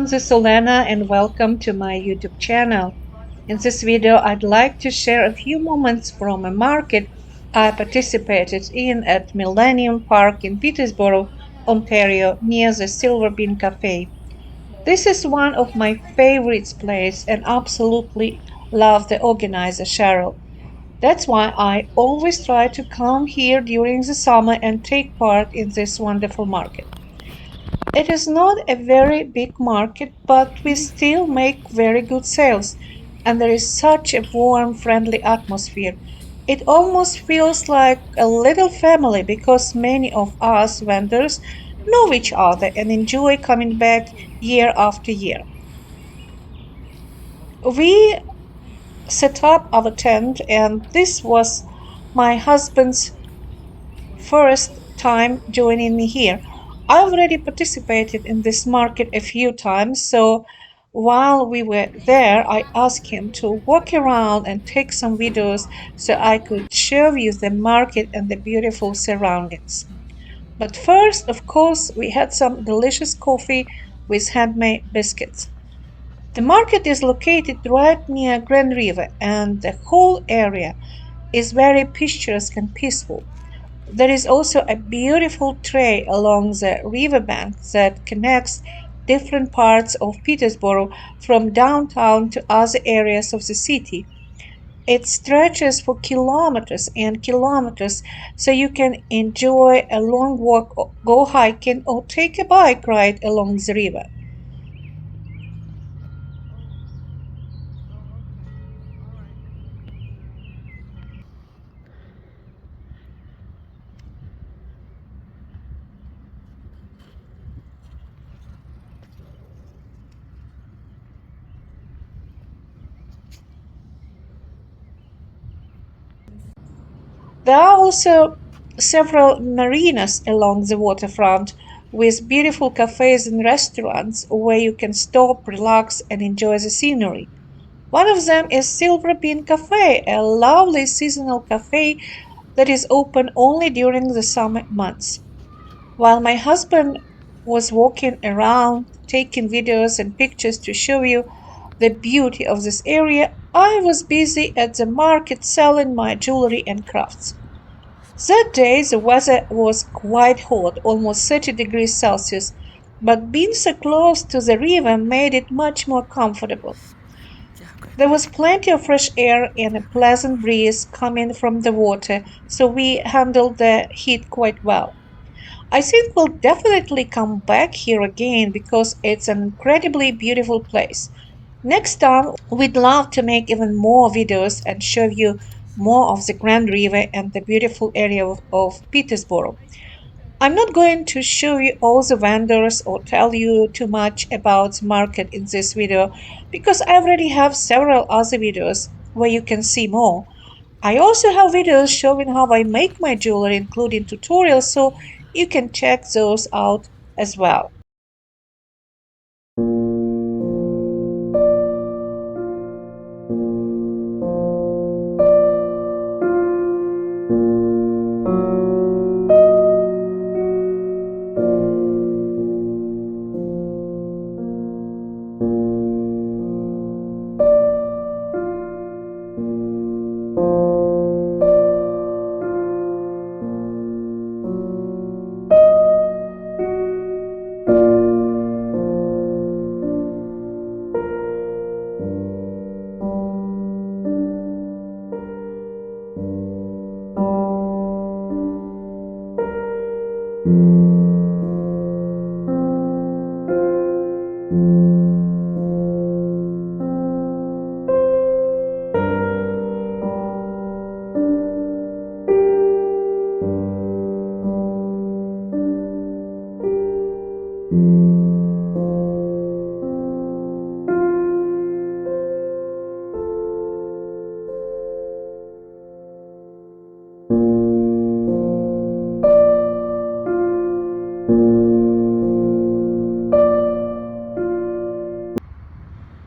this is Olena and welcome to my YouTube channel. In this video, I'd like to share a few moments from a market I participated in at Millennium Park in Peterborough, Ontario, near the Silver Bean Cafe. This is one of my favorite places and absolutely love the organizer Cheryl. That's why I always try to come here during the summer and take part in this wonderful market. It is not a very big market, but we still make very good sales, and there is such a warm, friendly atmosphere. It almost feels like a little family because many of us vendors know each other and enjoy coming back year after year. We set up our tent, and this was my husband's first time joining me here. I already participated in this market a few times, so while we were there, I asked him to walk around and take some videos so I could show you the market and the beautiful surroundings. But first, of course, we had some delicious coffee with handmade biscuits. The market is located right near Grand River, and the whole area is very picturesque and peaceful. There is also a beautiful trail along the riverbank that connects different parts of Peterborough from downtown to other areas of the city. It stretches for kilometers and kilometers, so you can enjoy a long walk, go hiking, or take a bike ride along the river. There are also several marinas along the waterfront with beautiful cafes and restaurants where you can stop, relax, and enjoy the scenery. One of them is Silver Bean Cafe, a lovely seasonal cafe that is open only during the summer months. While my husband was walking around, taking videos and pictures to show you the beauty of this area, I was busy at the market selling my jewelry and crafts. That day the weather was quite hot, almost 30 degrees Celsius, but being so close to the river made it much more comfortable. There was plenty of fresh air and a pleasant breeze coming from the water, so we handled the heat quite well. I think we'll definitely come back here again because it's an incredibly beautiful place. Next time, we'd love to make even more videos and show you more of the Grand River and the beautiful area of Petersburg. I'm not going to show you all the vendors or tell you too much about the market in this video because I already have several other videos where you can see more. I also have videos showing how I make my jewelry, including tutorials, so you can check those out as well.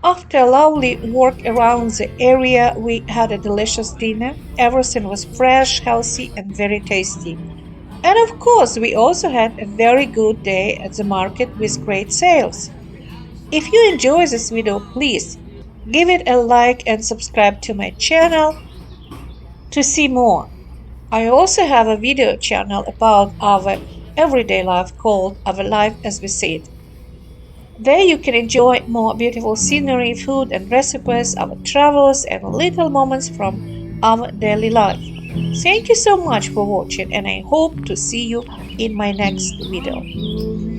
After a lovely walk around the area, we had a delicious dinner. Everything was fresh, healthy, and very tasty. And of course, we also had a very good day at the market with great sales. If you enjoy this video, please give it a like and subscribe to my channel to see more. I also have a video channel about our everyday life called Our Life as We See It. There you can enjoy more beautiful scenery, food and recipes, our travels and little moments from our daily life. Thank you so much for watching and I hope to see you in my next video.